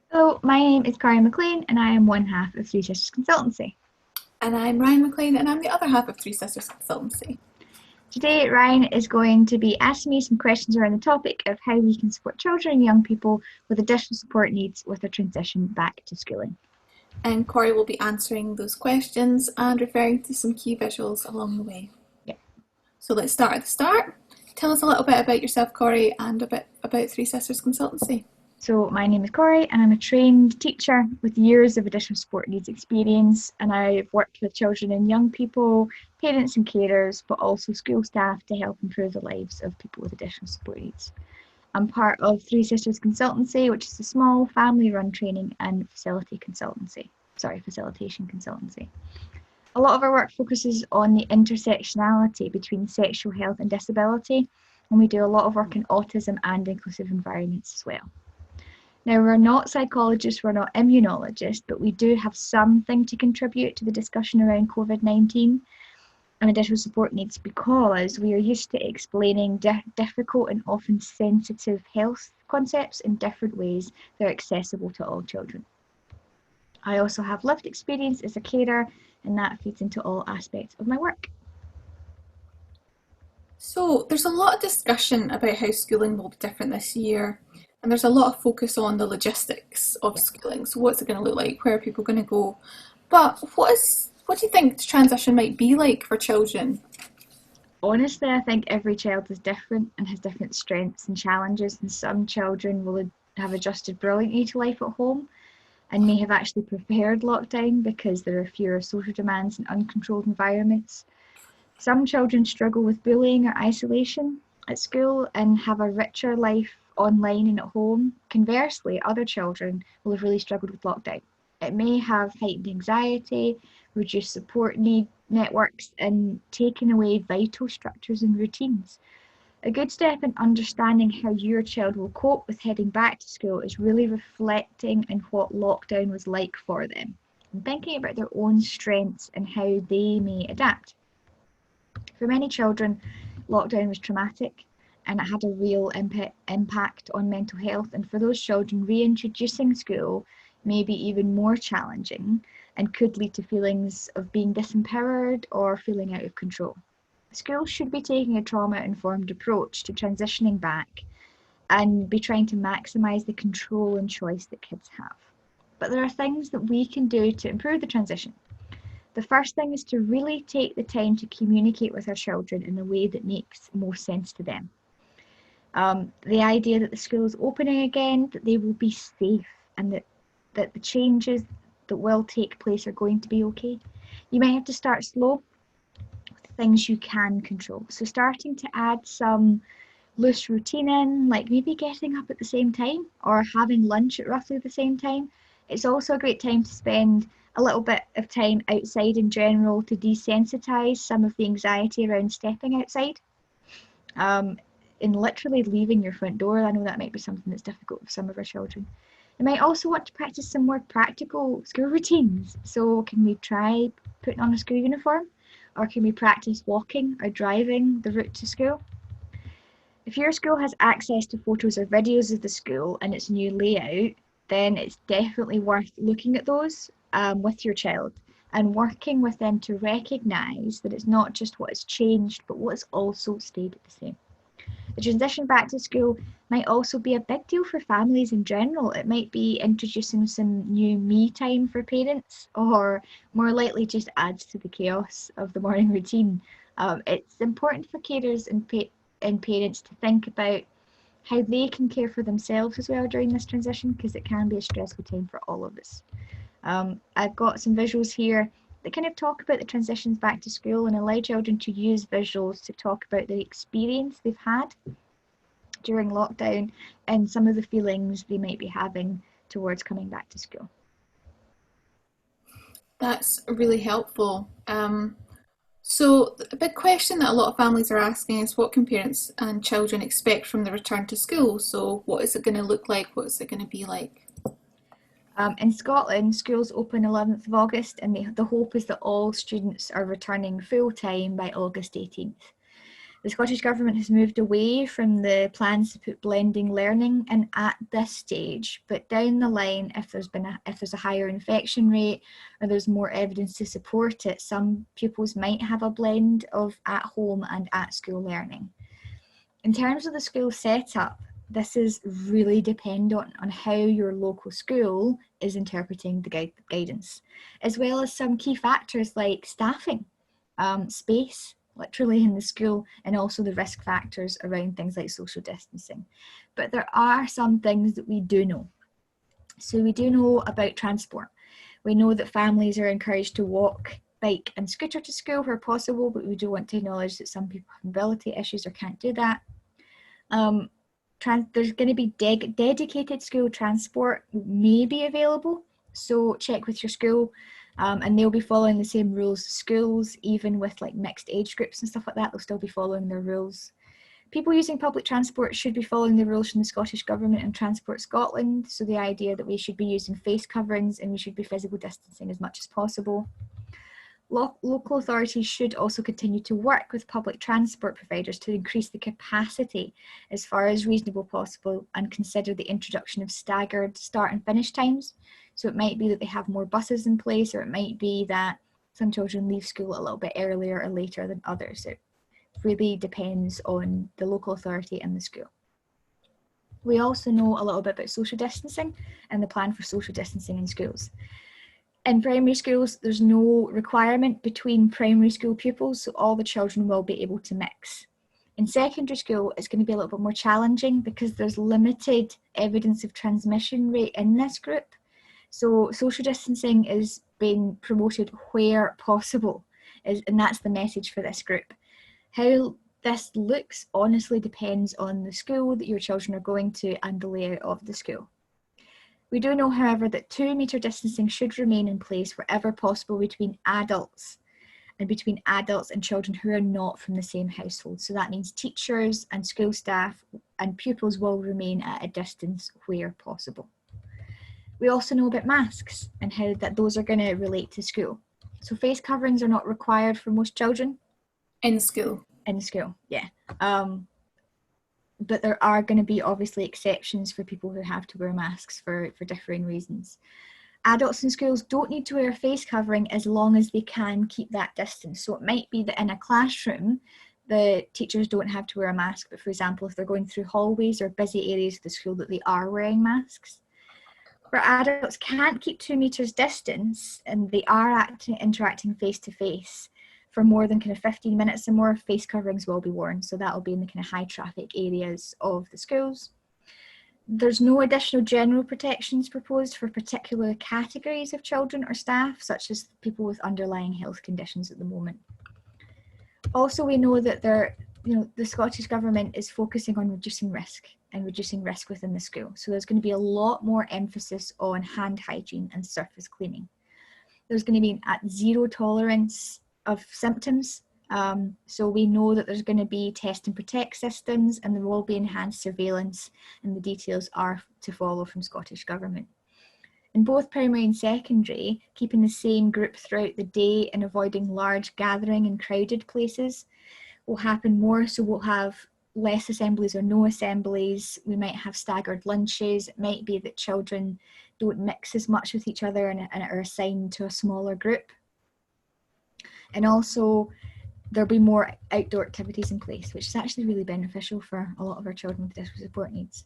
Hello, my name is Corrie McLean and I am one half of Sisters Consultancy. And I'm Ryan McLean, and I'm the other half of Sisters Consultancy. Today, Ryan is going to be asking me some questions around the topic of how we can support children and young people with additional support needs with their transition back to schooling. And Corrie will be answering those questions and referring to some key visuals along the way. Yeah. So let's start at the start. Tell us a little bit about yourself, Corrie, and a bit about Sisters Consultancy. So my name is Corrie and I'm a trained teacher with years of additional support needs experience, and I've worked with children and young people, parents and carers, but also school staff to help improve the lives of people with additional support needs. I'm part of Three Sisters Consultancy, which is a small family-run training and facilitation consultancy. A lot of our work focuses on the intersectionality between sexual health and disability, and we do a lot of work in autism and inclusive environments as well. Now, we're not psychologists, we're not immunologists, but we do have something to contribute to the discussion around COVID-19 and additional support needs, because we are used to explaining difficult and often sensitive health concepts in different ways that are accessible to all children. I also have lived experience as a carer, and that feeds into all aspects of my work. So there's a lot of discussion about how schooling will be different this year, and there's a lot of focus on the logistics of schooling. So what's it going to look like? Where are people going to go? But what do you think the transition might be like for children? Honestly, I think every child is different and has different strengths and challenges, and some children will have adjusted brilliantly to life at home and may have actually prepared lockdown because there are fewer social demands and uncontrolled environments. Some children struggle with bullying or isolation at school and have a richer life online and at home. Conversely, other children will have really struggled with lockdown. It may have heightened anxiety, reduced support networks, and taken away vital structures and routines. A good step in understanding how your child will cope with heading back to school is really reflecting on what lockdown was like for them and thinking about their own strengths and how they may adapt. For many children, lockdown was traumatic and it had a real impact on mental health. And for those children, reintroducing school may be even more challenging and could lead to feelings of being disempowered or feeling out of control. Schools should be taking a trauma-informed approach to transitioning back and be trying to maximise the control and choice that kids have. But there are things that we can do to improve the transition. The first thing is to really take the time to communicate with our children in a way that makes most sense to them. The idea that the school is opening again, that they will be safe, and that the changes that will take place are going to be okay. You might have to start slow with things you can control. So starting to add some loose routine in, like maybe getting up at the same time or having lunch at roughly the same time. It's also a great time to spend a little bit of time outside in general to desensitize some of the anxiety around stepping outside. In literally leaving your front door, I know that might be something that's difficult for some of our children. You might also want to practice some more practical school routines. So can we try putting on a school uniform? Or can we practice walking or driving the route to school? If your school has access to photos or videos of the school and its new layout, then it's definitely worth looking at those with your child and working with them to recognise that it's not just what has changed, but what has also stayed the same. The transition back to school might also be a big deal for families in general. It might be introducing some new me time for parents, or more likely just adds to the chaos of the morning routine. It's important for carers and parents to think about how they can care for themselves as well during this transition, because it can be a stressful time for all of us. I've got some visuals here that kind of talk about the transitions back to school and allow children to use visuals to talk about the experience they've had during lockdown and some of the feelings they might be having towards coming back to school. That's really helpful. So a big question that a lot of families are asking is, what can parents and children expect from the return to school? So what is it going to look like? What is it going to be like? In Scotland, schools open 11th of August, and the hope is that all students are returning full time by August 18th. The Scottish Government has moved away from the plans to put blending learning in at this stage, but down the line, if there's a higher infection rate or there's more evidence to support it, some pupils might have a blend of at home and at school learning. In terms of the school setup, this is really dependent on how your local school is interpreting the guidance, as well as some key factors like staffing, space, literally in the school, and also the risk factors around things like social distancing. But there are some things that we do know. So we do know about transport. We know that families are encouraged to walk, bike and scooter to school where possible, but we do want to acknowledge that some people have mobility issues or can't do that. There's going to be dedicated school transport may be available, so check with your school, and they'll be following the same rules as schools, even with like mixed age groups and stuff like that. They'll still be following their rules. People using public transport should be following the rules from the Scottish Government and Transport Scotland, so the idea that we should be using face coverings and we should be physical distancing as much as possible. Local authorities should also continue to work with public transport providers to increase the capacity as far as reasonable possible and consider the introduction of staggered start and finish times. So it might be that they have more buses in place, or it might be that some children leave school a little bit earlier or later than others. It really depends on the local authority and the school. We also know a little bit about social distancing and the plan for social distancing in schools. In primary schools, there's no requirement between primary school pupils, so all the children will be able to mix. In secondary school, it's going to be a little bit more challenging because there's limited evidence of transmission rate in this group. So social distancing is being promoted where possible, and that's the message for this group. How this looks honestly depends on the school that your children are going to and the layout of the school. We do know, however, that 2 metre distancing should remain in place wherever possible between adults and children who are not from the same household. So that means teachers and school staff and pupils will remain at a distance where possible. We also know about masks and how that those are going to relate to school. So face coverings are not required for most children. In school, yeah. But there are going to be obviously exceptions for people who have to wear masks for differing reasons. Adults in schools don't need to wear a face covering as long as they can keep that distance. So it might be that in a classroom, the teachers don't have to wear a mask, but for example, if they're going through hallways or busy areas of the school, that they are wearing masks. Where adults can't keep 2 metres distance and they are interacting face to face, for more than kind of 15 minutes or more, face coverings will be worn. So that will be in the kind of high traffic areas of the schools. There's no additional general protections proposed for particular categories of children or staff, such as people with underlying health conditions at the moment. Also, we know that the Scottish Government is focusing on reducing risk within the school. So there's going to be a lot more emphasis on hand hygiene and surface cleaning. There's going to be at zero tolerance of symptoms. So we know that there's going to be test and protect systems, and there will be enhanced surveillance, and the details are to follow from Scottish Government. In both primary and secondary, keeping the same group throughout the day and avoiding large gathering in crowded places will happen more. So we'll have less assemblies or no assemblies. We might have staggered lunches. It might be that children don't mix as much with each other and are assigned to a smaller group. And also, there'll be more outdoor activities in place, which is actually really beneficial for a lot of our children with additional support needs.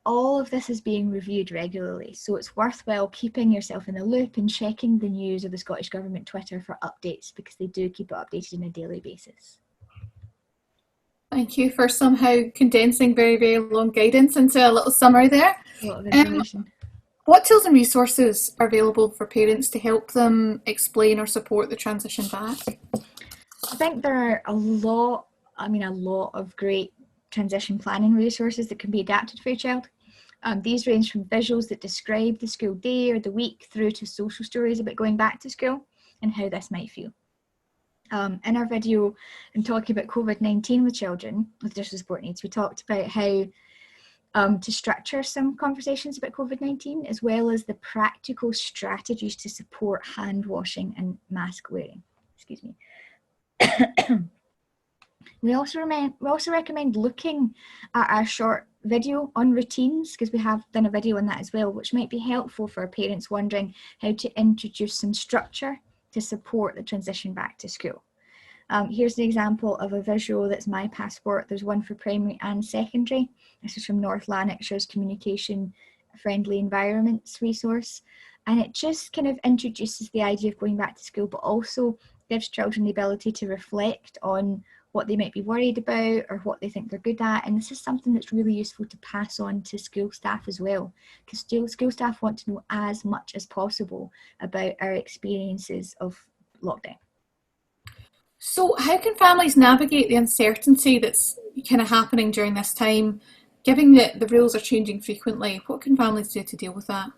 All of this is being reviewed regularly, so it's worthwhile keeping yourself in the loop and checking the news of the Scottish Government Twitter for updates, because they do keep it updated on a daily basis. Thank you for somehow condensing very, very long guidance into a little summary there. A lot of information. What tools and resources are available for parents to help them explain or support the transition back? I think there are a lot of great transition planning resources that can be adapted for your child. These range from visuals that describe the school day or the week through to social stories about going back to school and how this might feel. In our video, in talking about COVID-19 with children with additional support needs, we talked about how to structure some conversations about COVID-19, as well as the practical strategies to support hand washing and mask wearing. Excuse me. We also recommend looking at our short video on routines, because we have done a video on that as well, which might be helpful for parents wondering how to introduce some structure to support the transition back to school. Here's an example of a visual that's my passport. There's one for primary and secondary. This is from North Lanarkshire's Communication Friendly Environments resource. And it just kind of introduces the idea of going back to school, but also gives children the ability to reflect on what they might be worried about or what they think they're good at. And this is something that's really useful to pass on to school staff as well, because school staff want to know as much as possible about our experiences of lockdown. So how can families navigate the uncertainty that's kind of happening during this time, given that the rules are changing frequently? What can families do to deal with that?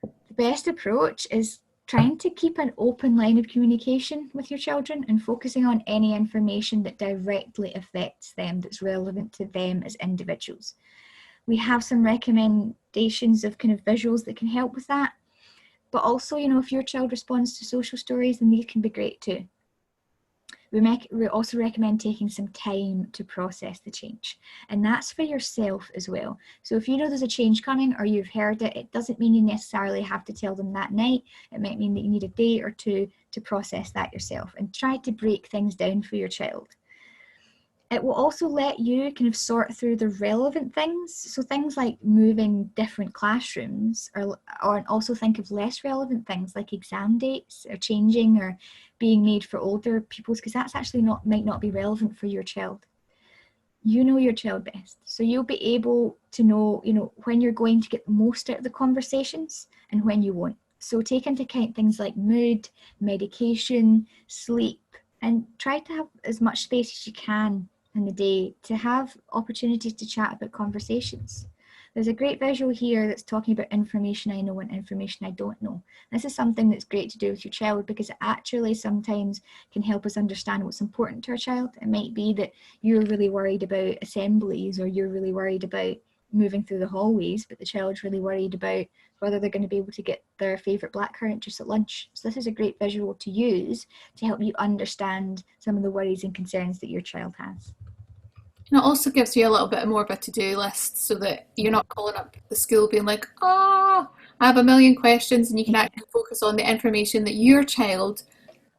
The best approach is trying to keep an open line of communication with your children and focusing on any information that directly affects them, that's relevant to them as individuals. We have some recommendations of kind of visuals that can help with that. But also, if your child responds to social stories, then these can be great too. We also recommend taking some time to process the change, and that's for yourself as well. So if you know there's a change coming or you've heard it, it doesn't mean you necessarily have to tell them that night. It might mean that you need a day or two to process that yourself, and try to break things down for your child. It will also let you kind of sort through the relevant things. So things like moving different classrooms, or also think of less relevant things like exam dates or changing or being made for older pupils, because that's actually might not be relevant for your child. You know your child best. So you'll be able to know, when you're going to get the most out of the conversations and when you won't. So take into account things like mood, medication, sleep, and try to have as much space as you can in the day to have opportunities to chat about conversations. There's a great visual here that's talking about information I know and information I don't know. This is something that's great to do with your child, because it actually sometimes can help us understand what's important to our child. It might be that you're really worried about assemblies, or you're really worried about moving through the hallways, but the child's really worried about whether they're going to be able to get their favourite blackcurrant juice at lunch. So this is a great visual to use to help you understand some of the worries and concerns that your child has. And it also gives you a little bit more of a to-do list, so that you're not calling up the school being like, I have a million questions, and you can actually focus on the information that your child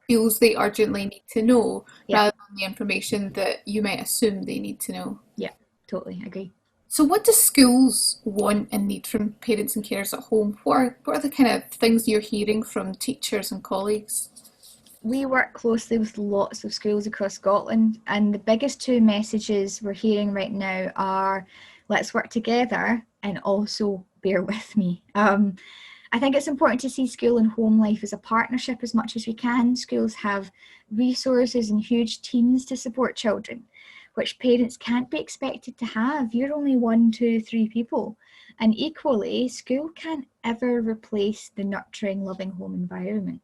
feels they urgently need to know, rather than the information that you might assume they need to know. Yeah, totally agree. So what do schools want and need from parents and carers at home? What are the kind of things you're hearing from teachers and colleagues? We work closely with lots of schools across Scotland, and the biggest two messages we're hearing right now are, let's work together, and also bear with me. I think it's important to see school and home life as a partnership as much as we can. Schools have resources and huge teams to support children, which parents can't be expected to have. You're only 1, 2, 3 people. And equally, school can't ever replace the nurturing, loving home environment.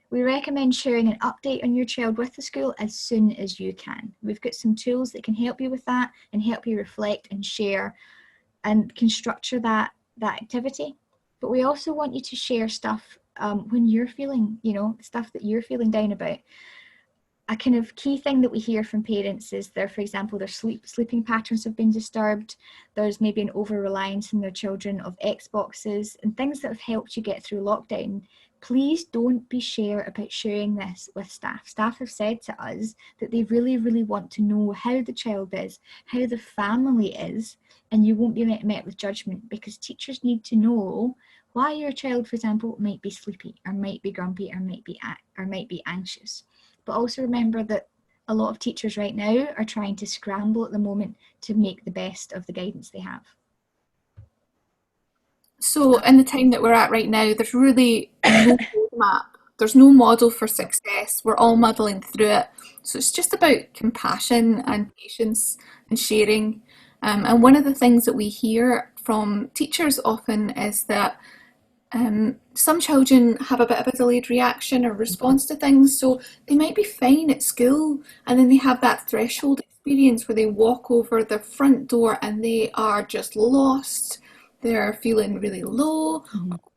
We recommend sharing an update on your child with the school as soon as you can. We've got some tools that can help you with that and help you reflect and share, and can structure that activity. But we also want you to share stuff when you're feeling, stuff that you're feeling down about. A kind of key thing that we hear from parents is for example, their sleeping patterns have been disturbed. There's maybe an over-reliance in their children of Xboxes and things that have helped you get through lockdown. Please don't be shy about sharing this with staff. Staff have said to us that they really, really want to know how the child is, how the family is, and you won't be met with judgment, because teachers need to know why your child, for example, might be sleepy or might be grumpy or might be anxious. But also remember that a lot of teachers right now are trying to scramble at the moment to make the best of the guidance they have. So in the time that we're at right now, there's really no roadmap. There's no model for success. We're all muddling through it. So it's just about compassion and patience and sharing. And one of the things that we hear from teachers often is that some children have a bit of a delayed reaction or response to things. So they might be fine at school, and then they have that threshold experience where they walk over the front door and they are just lost. They're feeling really low,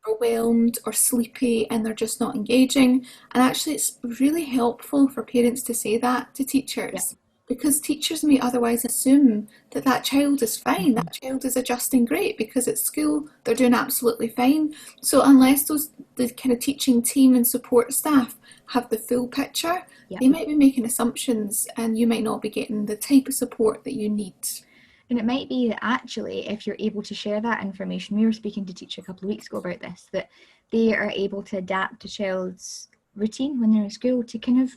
overwhelmed or sleepy, and they're just not engaging. And actually it's really helpful for parents to say that to teachers, because teachers may otherwise assume that that child is fine, that child is adjusting great because at school they're doing absolutely fine. So unless the kind of teaching team and support staff have the full picture, they might be making assumptions and you might not be getting the type of support that you need. And it might be that actually, if you're able to share that information, we were speaking to a teacher a couple of weeks ago about this, that they are able to adapt a child's routine when they're in school to kind of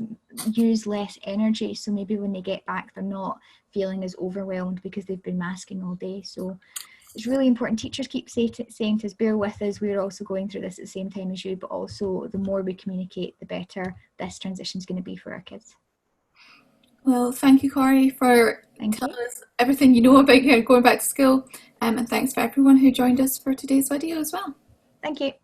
use less energy. So maybe when they get back, they're not feeling as overwhelmed because they've been masking all day. So it's really important. Teachers keep saying to us, bear with us, we're also going through this at the same time as you, but also the more we communicate, the better this transition is going to be for our kids. Well, thank you, Corrie, for telling us everything you know about going back to school. And thanks for everyone who joined us for today's video as well. Thank you.